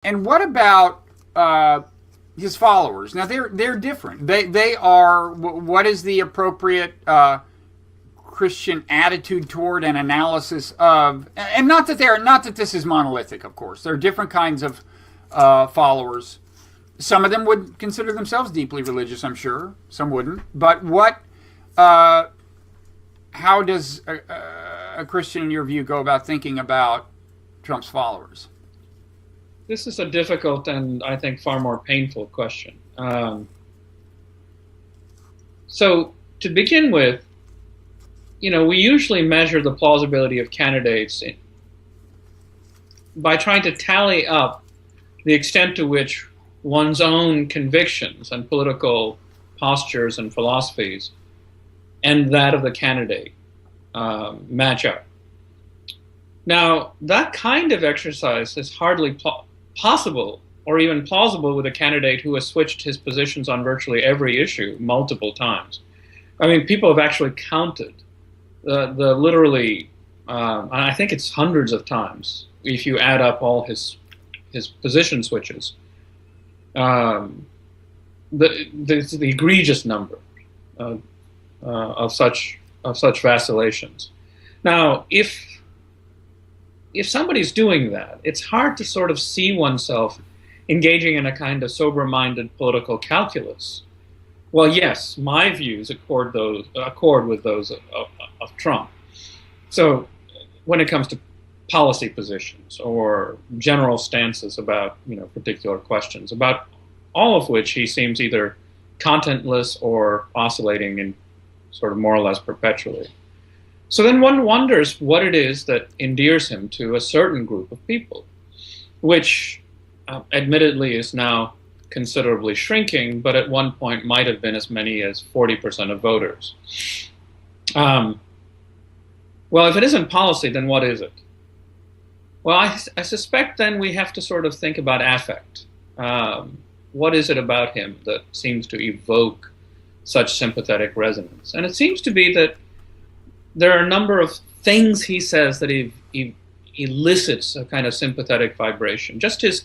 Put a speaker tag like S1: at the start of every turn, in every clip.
S1: And what about his followers? Now they're different. They are. What is the appropriate Christian attitude toward an analysis of? And not that this is monolithic. Of course, there are different kinds of followers. Some of them would consider themselves deeply religious. I'm sure some wouldn't. But what? How does a Christian, in your view, go about thinking about Trump's followers?
S2: This is a difficult and I think far more painful question. So to begin with, we usually measure the plausibility of candidates by trying to tally up the extent to which one's own convictions and political postures and philosophies and that of the candidate match up. Now, that kind of exercise is hardly possible or even plausible with a candidate who has switched his positions on virtually every issue multiple times. I mean, people have actually counted the literally, I think it's hundreds of times if you add up all his position switches. The egregious number of such vacillations. Now, if somebody's doing that, it's hard to sort of see oneself engaging in a kind of sober-minded political calculus. Well, yes, my views accord with those of Trump. So when it comes to policy positions or general stances about particular questions, about all of which he seems either contentless or oscillating in sort of more or less perpetually. So then one wonders what it is that endears him to a certain group of people, which admittedly is now considerably shrinking, but at one point might have been as many as 40% of voters. Well, if it isn't policy, then what is it? Well, I suspect then we have to sort of think about affect. What is it about him that seems to evoke such sympathetic resonance? And it seems to be that there are a number of things he says that he elicits a kind of sympathetic vibration. Just his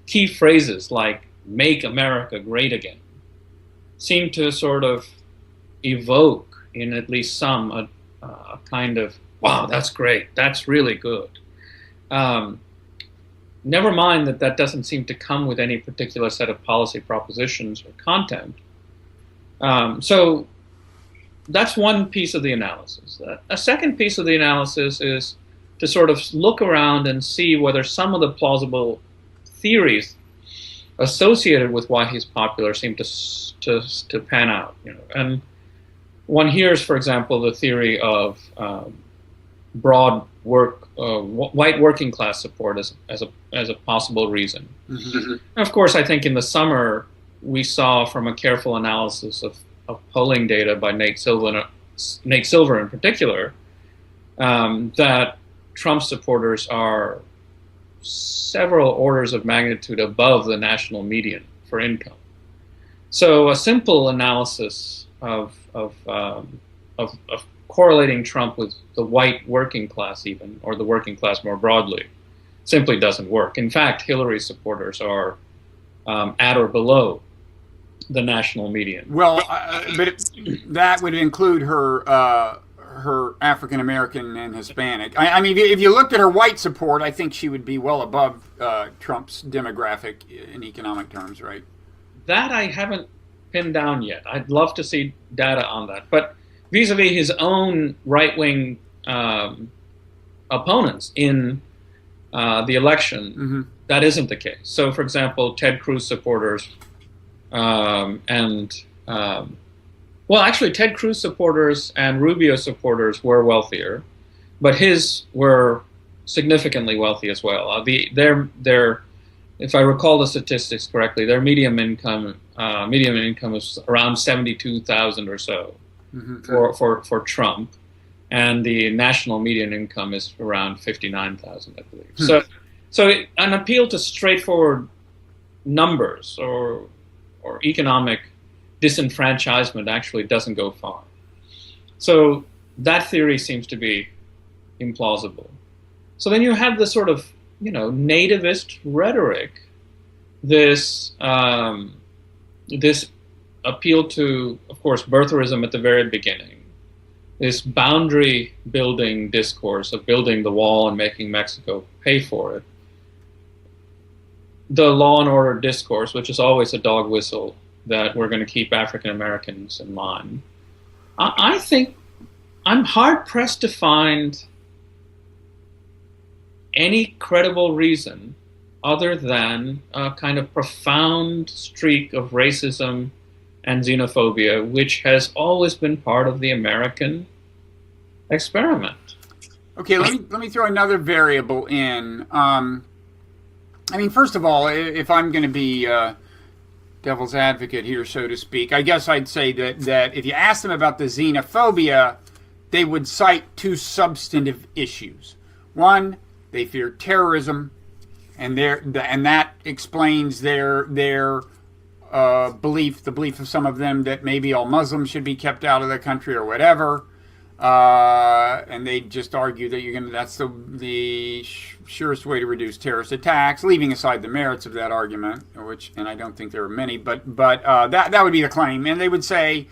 S2: key phrases like, "Make America great again," seem to sort of evoke in at least some a kind of, wow, that's great, that's really good. Never mind that doesn't seem to come with any particular set of policy propositions or content. So that's one piece of the analysis. A second piece of the analysis is to sort of look around and see whether some of the plausible theories associated with why he's popular seem to pan out. And one hears, for example, the theory of broad white working class support as a possible reason. Mm-hmm. And of course, I think in the summer we saw from a careful analysis of polling data by Nate Silver in particular, that Trump supporters are several orders of magnitude above the national median for income. So a simple analysis of correlating Trump with the white working class even, or the working class more broadly, simply doesn't work. In fact, Hillary supporters are at or below the national median.
S1: Well, but that would include her African American and Hispanic. I mean, if you looked at her white support, I think she would be well above Trump's demographic in economic terms, right?
S2: That I haven't pinned down yet. I'd love to see data on that. But vis-a-vis his own right-wing opponents in the election, mm-hmm. that isn't the case. So, for example, Ted Cruz supporters actually, Ted Cruz supporters and Rubio supporters were wealthier, but his were significantly wealthy as well. If I recall the statistics correctly, their median income is around 72,000 or so, mm-hmm. for Trump, and the national median income is around 59,000, I believe. Hmm. So an appeal to straightforward numbers or economic disenfranchisement actually doesn't go far. So that theory seems to be implausible. So then you have the sort of, nativist rhetoric this this appeal to, of course, birtherism at the very beginning, this boundary building discourse of building the wall and making Mexico pay for it, the law and order discourse, which is always a dog whistle that we're going to keep African Americans in mind. I think I'm hard pressed to find any credible reason other than a kind of profound streak of racism and xenophobia, which has always been part of the American experiment.
S1: Okay, let me throw another variable in. I mean, first of all, if I'm going to be devil's advocate here, so to speak, I guess I'd say that if you ask them about the xenophobia, they would cite two substantive issues. One, they fear terrorism, and that explains their belief, the belief of some of them that maybe all Muslims should be kept out of the country or whatever. And they just argue that that's the surest way to reduce terrorist attacks, leaving aside the merits of that argument, and I don't think there are many, but that would be the claim. And they would say,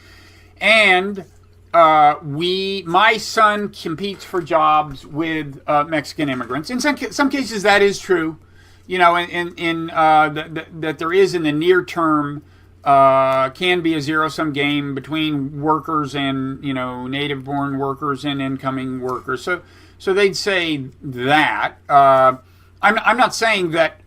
S1: and my son competes for jobs with Mexican immigrants. In some cases, that is true. You know, that there is in the near term can be a zero-sum game between workers and, you know, native-born workers and incoming workers. So they'd say that. I'm not saying that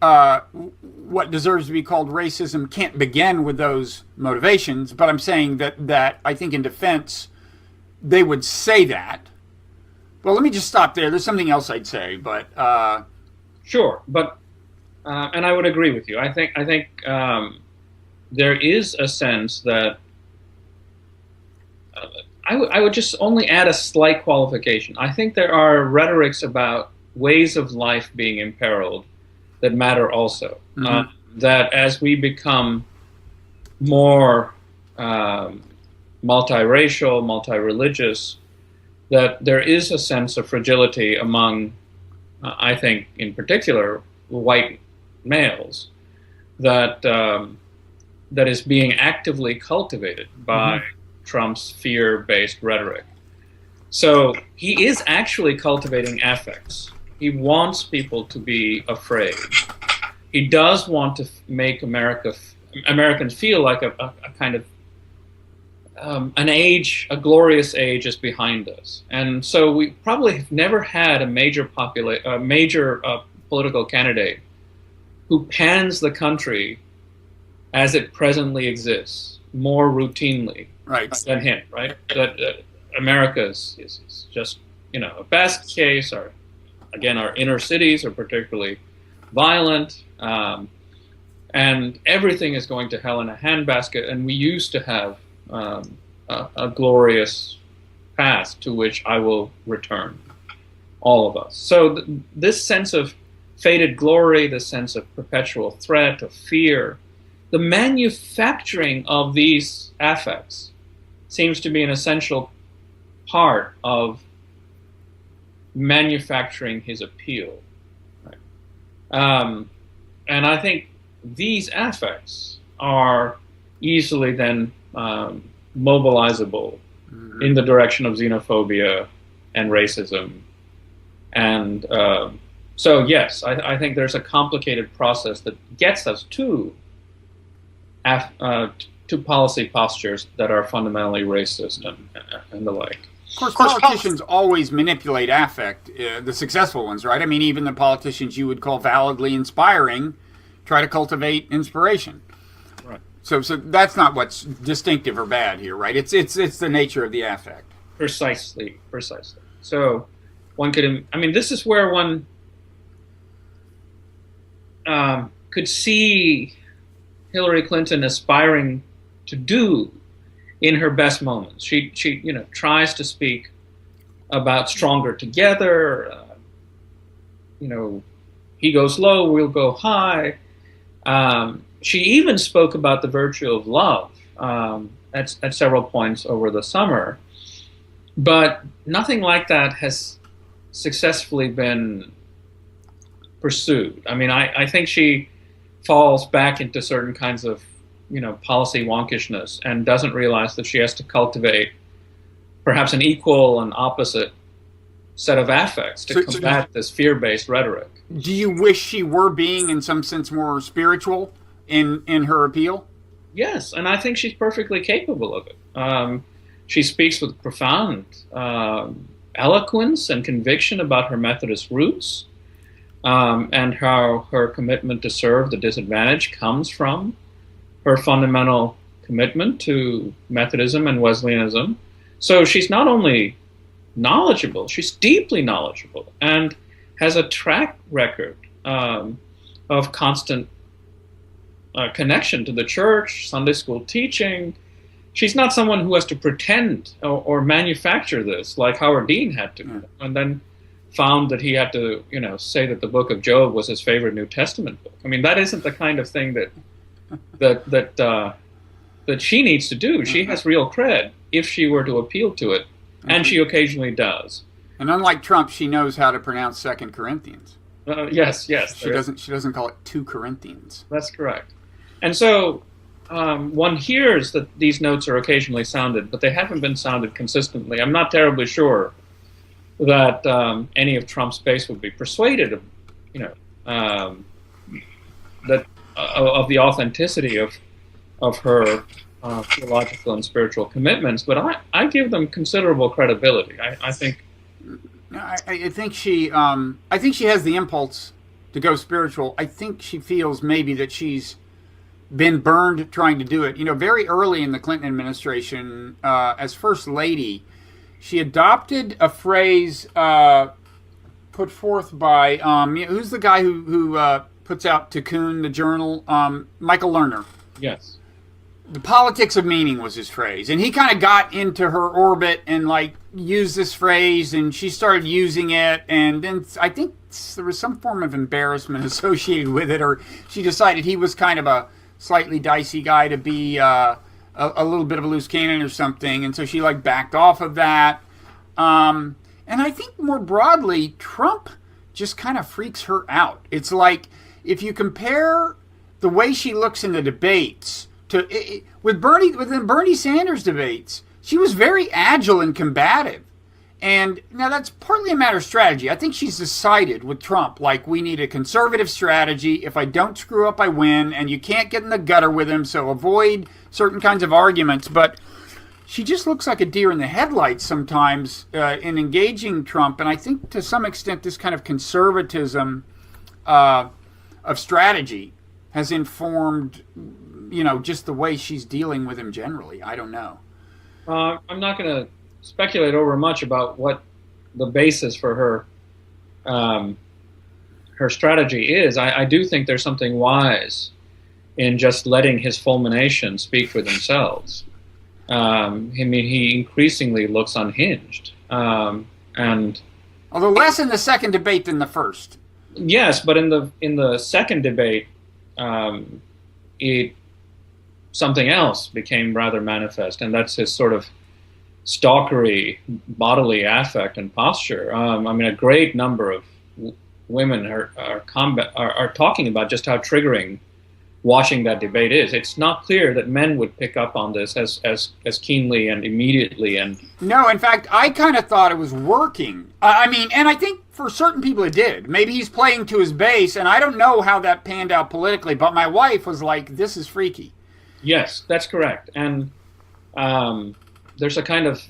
S1: what deserves to be called racism can't begin with those motivations, but I'm saying that I think in defense they would say that. Well, let me just stop there. There's something else I'd say, but
S2: sure, but and I would agree with you. I think there is a sense that I would just only add a slight qualification. I think there are rhetorics about ways of life being imperiled that matter also. Mm-hmm. That as we become more multiracial, multi-religious, that there is a sense of fragility among, I think, in particular, white males, that that is being actively cultivated by mm-hmm. Trump's fear-based rhetoric. So he is actually cultivating affects. He wants people to be afraid. He does want to make Americans feel like a kind of an age, a glorious age is behind us. And so we probably have never had a major political candidate who pans the country as it presently exists more routinely than him, right? That America is just, you know, a basket case. Our inner cities are particularly violent, and everything is going to hell in a handbasket. And we used to have a glorious past to which I will return, all of us. So this sense of faded glory, this sense of perpetual threat, of fear, the manufacturing of these affects seems to be an essential part of manufacturing his appeal. Right? And I think these affects are easily then mobilizable mm-hmm. in the direction of xenophobia and racism. And so, yes, I think there's a complicated process that gets us to policy postures that are fundamentally racist and the like.
S1: Of course, politicians always manipulate affect, the successful ones, right? I mean, even the politicians you would call validly inspiring try to cultivate inspiration.
S2: Right.
S1: So that's not what's distinctive or bad here, right? It's the nature of the affect.
S2: Precisely. So one could, I mean, this is where one could see Hillary Clinton aspiring to do in her best moments. She you know, tries to speak about stronger together. You know, he goes low, we'll go high. She even spoke about the virtue of love at several points over the summer, but nothing like that has successfully been pursued. I mean, I think she falls back into certain kinds of, policy wonkishness and doesn't realize that she has to cultivate perhaps an equal and opposite set of affects to combat this fear-based rhetoric.
S1: Do you wish she were being, in some sense, more spiritual in her appeal?
S2: Yes, and I think she's perfectly capable of it. She speaks with profound eloquence and conviction about her Methodist roots, and how her commitment to serve the disadvantaged comes from her fundamental commitment to Methodism and Wesleyanism. So she's not only knowledgeable, she's deeply knowledgeable and has a track record of constant connection to the church, Sunday school teaching. She's not someone who has to pretend or manufacture this like Howard Dean had to, and then found that he had to, say that the book of Job was his favorite New Testament book. I mean, that isn't the kind of thing that she needs to do. She has real cred if she were to appeal to it, and she occasionally does.
S1: And unlike Trump, she knows how to pronounce 2 Corinthians.
S2: Yes.
S1: She doesn't call it 2 Corinthians.
S2: That's correct. And so one hears that these notes are occasionally sounded, but they haven't been sounded consistently. I'm not terribly sure that any of Trump's base would be persuaded of, that of the authenticity of her theological and spiritual commitments. But I give them considerable credibility. I think.
S1: I think she has the impulse to go spiritual. I think she feels maybe that she's been burned trying to do it. Very early in the Clinton administration, as First Lady, she adopted a phrase put forth by who's the guy who puts out Tikkun, the journal, Michael Lerner.
S2: Yes.
S1: The politics of meaning was his phrase, and he kind of got into her orbit and used this phrase, and she started using it, and then I think there was some form of embarrassment associated with it, or she decided he was kind of a slightly dicey guy to be a little bit of a loose cannon or something, and so she backed off of that. And I think more broadly, Trump just kind of freaks her out. It's like if you compare the way she looks in the debates within Bernie Sanders debates, she was very agile and combative. And now that's partly a matter of strategy. I think she's decided with Trump, we need a conservative strategy. If I don't screw up, I win. And you can't get in the gutter with him, so avoid certain kinds of arguments. But she just looks like a deer in the headlights sometimes in engaging Trump. And I think to some extent this kind of conservatism of strategy has informed just the way she's dealing with him generally. I don't know.
S2: I'm not going to speculate over much about what the basis for her strategy is. I do think there's something wise in just letting his fulmination speak for themselves. He increasingly looks unhinged, and
S1: although less in the second debate than the first.
S2: Yes, but in the second debate, something else became rather manifest, and that's his sort of stalkery bodily affect and posture. A great number of women are talking about just how triggering watching that debate is. It's not clear that men would pick up on this as keenly and immediately. And
S1: no, in fact, I kind of thought it was working. And I think for certain people it did. Maybe he's playing to his base, and I don't know how that panned out politically, but my wife was like, this is freaky.
S2: Yes, that's correct. And there's a kind of,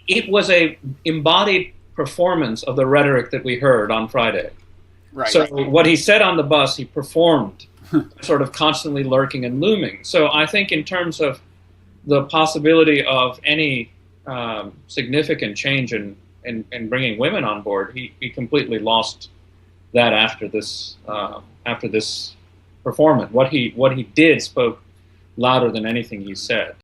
S2: it was a embodied performance of the rhetoric that we heard on Friday.
S1: Right.
S2: So what he said on the bus, he performed, sort of constantly lurking and looming. So I think in terms of the possibility of any significant change in bringing women on board, he completely lost that after this performance. What he did spoke louder than anything he said.